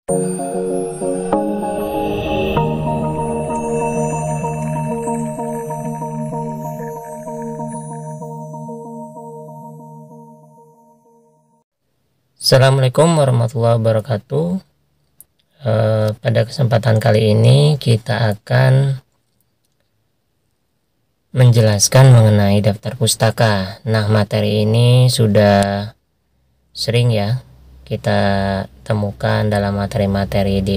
Assalamualaikum warahmatullahi wabarakatuh. Pada kesempatan kali ini kita akan menjelaskan mengenai daftar pustaka. Nah, materi ini sudah sering ya kita temukan dalam materi-materi di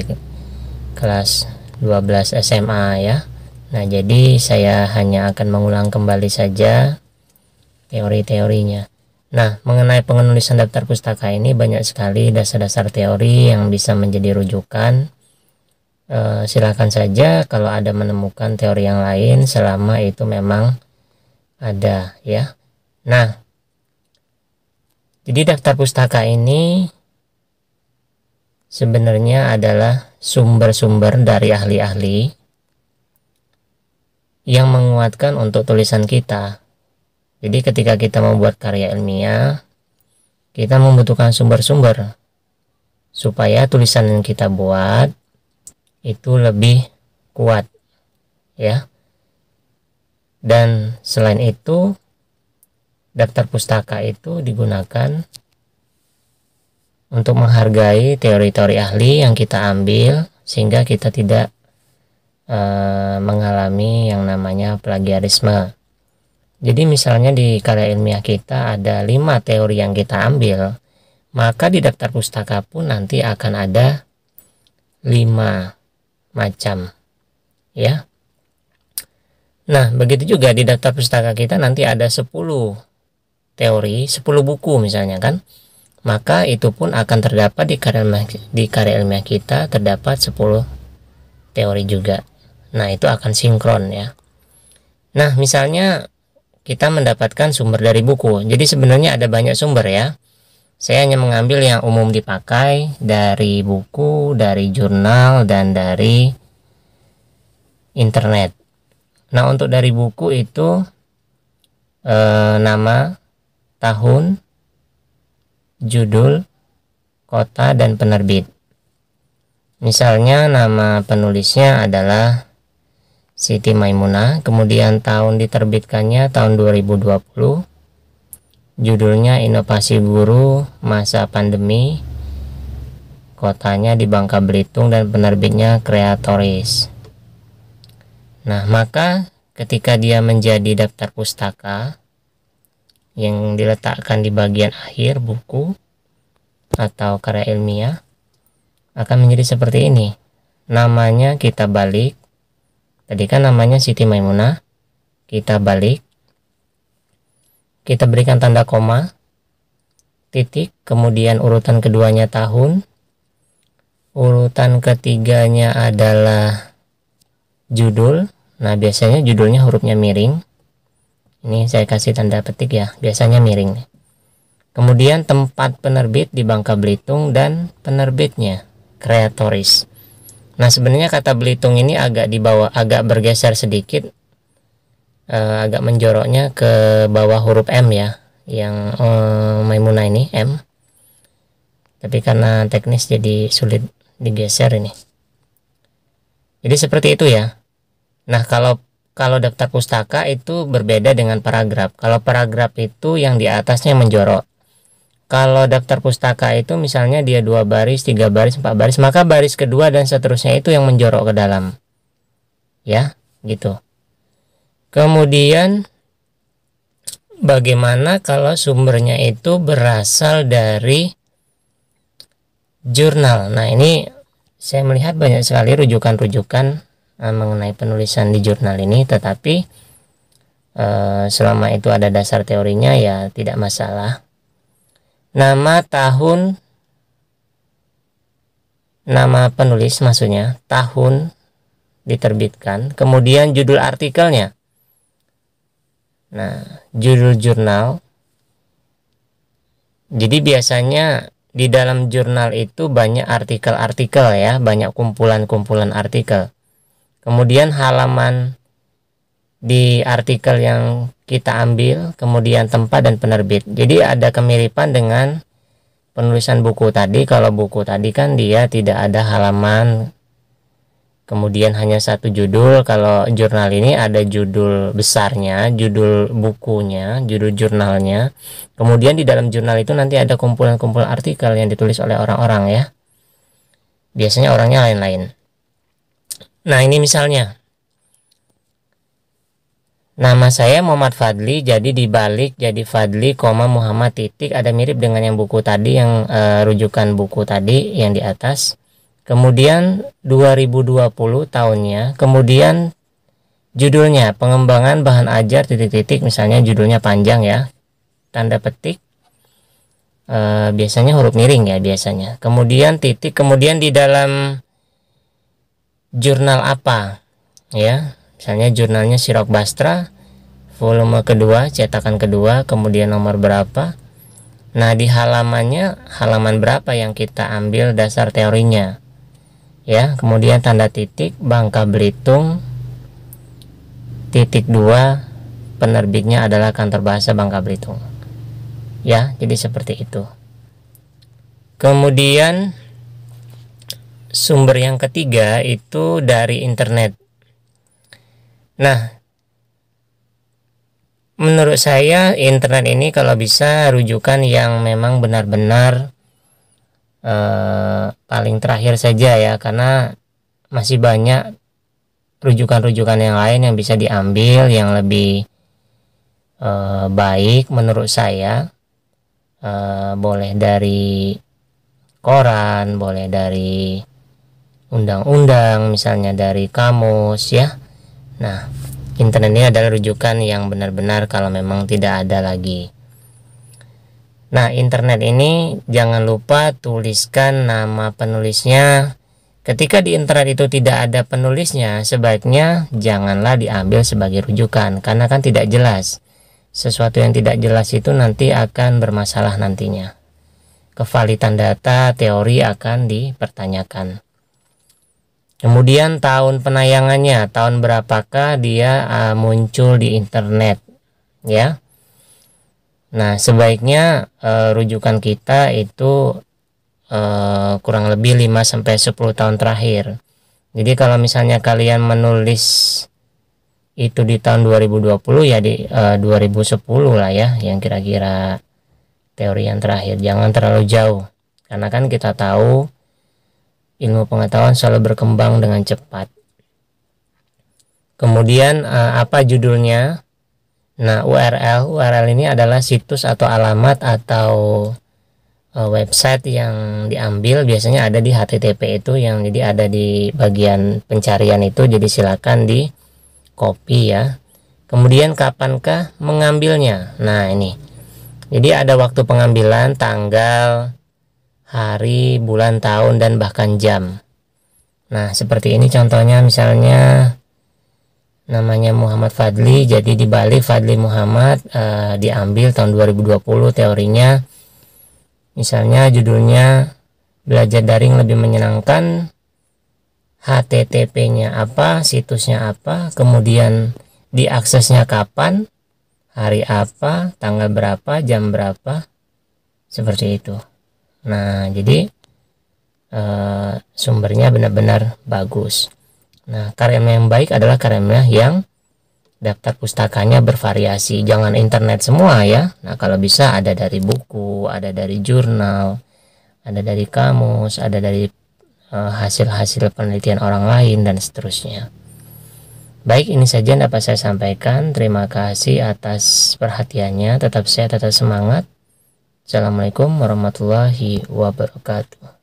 kelas 12 SMA ya. Nah, jadi saya hanya akan mengulang kembali saja teori-teorinya. Nah, mengenai penulisan daftar pustaka ini banyak sekali dasar-dasar teori yang bisa menjadi rujukan. Silakan saja kalau ada menemukan teori yang lain selama itu memang ada ya. Nah, jadi daftar pustaka ini sebenarnya adalah sumber-sumber dari ahli-ahli yang menguatkan untuk tulisan kita. Jadi ketika kita membuat karya ilmiah, kita membutuhkan sumber-sumber supaya tulisan yang kita buat itu lebih kuat ya. Dan selain itu, daftar pustaka itu digunakan untuk menghargai teori-teori ahli yang kita ambil sehingga kita tidak mengalami yang namanya plagiarisme. Jadi misalnya di karya ilmiah kita ada 5 teori yang kita ambil, maka di daftar pustaka pun nanti akan ada 5 macam ya. Nah, begitu juga di daftar pustaka kita nanti ada 10 teori, 10 buku misalnya kan. Maka itu pun akan terdapat di karya ilmiah kita terdapat 10 teori juga. Nah, itu akan sinkron ya. Nah, misalnya kita mendapatkan sumber dari buku. Jadi sebenarnya ada banyak sumber ya. Saya hanya mengambil yang umum dipakai dari buku, dari jurnal, dan dari internet. Nah, untuk dari buku itu nama, tahun, judul, kota, dan penerbit. Misalnya nama penulisnya adalah Siti Maimunah, kemudian tahun diterbitkannya tahun 2020, judulnya Inovasi Guru Masa Pandemi, kotanya di Bangka Belitung, dan penerbitnya Kreatoris. Nah, maka ketika dia menjadi daftar pustaka yang diletakkan di bagian akhir buku atau karya ilmiah akan menjadi seperti ini. Namanya kita balik. Tadi kan namanya Siti Maimunah, kita balik, kita berikan tanda koma, titik, kemudian urutan keduanya tahun, urutan ketiganya adalah judul. Nah, biasanya judulnya hurufnya miring. Ini saya kasih tanda petik ya, biasanya miring. Kemudian tempat penerbit di Bangka Belitung dan penerbitnya Kreatoris. Nah, sebenarnya kata Belitung ini agak di bawah, agak bergeser sedikit, agak menjoroknya ke bawah huruf M ya, yang Maimunah ini M. Tapi karena teknis jadi sulit digeser ini. Jadi seperti itu ya. Nah, kalau daftar pustaka itu berbeda dengan paragraf. Kalau paragraf itu yang di atasnya menjorok. Kalau daftar pustaka itu misalnya dia 2 baris, 3 baris, 4 baris, maka baris kedua dan seterusnya itu yang menjorok ke dalam. Ya, gitu. Kemudian bagaimana kalau sumbernya itu berasal dari jurnal? Nah, ini saya melihat banyak sekali rujukan-rujukan mengenai penulisan di jurnal ini, tetapi selama itu ada dasar teorinya ya tidak masalah. Nama, tahun, nama penulis maksudnya, tahun diterbitkan, kemudian judul artikelnya. Nah, judul jurnal. Jadi biasanya di dalam jurnal itu banyak artikel-artikel ya, banyak kumpulan-kumpulan artikel. Kemudian halaman di artikel yang kita ambil, kemudian tempat dan penerbit. Jadi ada kemiripan dengan penulisan buku tadi, kalau buku tadi kan dia tidak ada halaman, kemudian hanya satu judul. Kalau jurnal ini ada judul besarnya, judul bukunya, judul jurnalnya. Kemudian di dalam jurnal itu nanti ada kumpulan-kumpulan artikel yang ditulis oleh orang-orang ya. Biasanya orangnya lain-lain. Nah, ini misalnya nama saya Muhammad Fadli, jadi dibalik jadi Fadli, Muhammad titik, ada mirip dengan yang buku tadi, yang rujukan buku tadi yang di atas. Kemudian 2020 tahunnya, kemudian judulnya pengembangan bahan ajar titik-titik, misalnya judulnya panjang ya, tanda petik, biasanya huruf miring ya biasanya, kemudian titik, kemudian di dalam jurnal apa ya, misalnya jurnalnya Sirok Bastra, volume kedua, cetakan kedua, kemudian nomor berapa. Nah, di halamannya halaman berapa yang kita ambil dasar teorinya ya, kemudian tanda titik, Bangka Belitung, titik 2, penerbitnya adalah Kantor Bahasa Bangka Belitung ya. Jadi seperti itu. Kemudian sumber yang ketiga itu dari internet. Nah, menurut saya internet ini kalau bisa rujukan yang memang benar-benar paling terakhir saja ya, karena masih banyak rujukan-rujukan yang lain yang bisa diambil yang lebih baik menurut saya. Boleh dari koran, boleh dari undang-undang, misalnya dari kamus ya. Nah, internet ini adalah rujukan yang benar-benar kalau memang tidak ada lagi. Nah, internet ini jangan lupa tuliskan nama penulisnya. Ketika di internet itu tidak ada penulisnya, sebaiknya janganlah diambil sebagai rujukan, karena kan tidak jelas. Sesuatu yang tidak jelas itu nanti akan bermasalah nantinya. Kevalidan data teori akan dipertanyakan. Kemudian tahun penayangannya, tahun berapakah dia muncul di internet ya. Nah, sebaiknya rujukan kita itu kurang lebih 5-10 tahun terakhir. Jadi kalau misalnya kalian menulis itu di tahun 2020 ya di 2010 lah ya, yang kira-kira teori yang terakhir. Jangan terlalu jauh, karena kan kita tahu ilmu pengetahuan selalu berkembang dengan cepat. Kemudian apa judulnya? Nah, URL ini adalah situs atau alamat atau website yang diambil, biasanya ada di HTTP itu, yang jadi ada di bagian pencarian itu, jadi silakan di copy ya. Kemudian kapankah mengambilnya? Nah, ini. Jadi ada waktu pengambilan, tanggal, hari, bulan, tahun, dan bahkan jam. Nah, seperti ini contohnya, misalnya namanya Muhammad Fadli, jadi dibalik Fadli Muhammad, diambil tahun 2020 teorinya. Misalnya judulnya belajar daring lebih menyenangkan, HTTP-nya apa, situsnya apa, kemudian diaksesnya kapan, hari apa, tanggal berapa, jam berapa, seperti itu. Nah, jadi sumbernya benar-benar bagus. Nah, karya yang baik adalah karya yang daftar pustakanya bervariasi, jangan internet semua ya. Nah, kalau bisa ada dari buku, ada dari jurnal, ada dari kamus, ada dari hasil-hasil penelitian orang lain, dan seterusnya. Baik, ini saja yang dapat saya sampaikan. Terima kasih atas perhatiannya. Tetap sehat, tetap semangat. Assalamualaikum warahmatullahi wabarakatuh.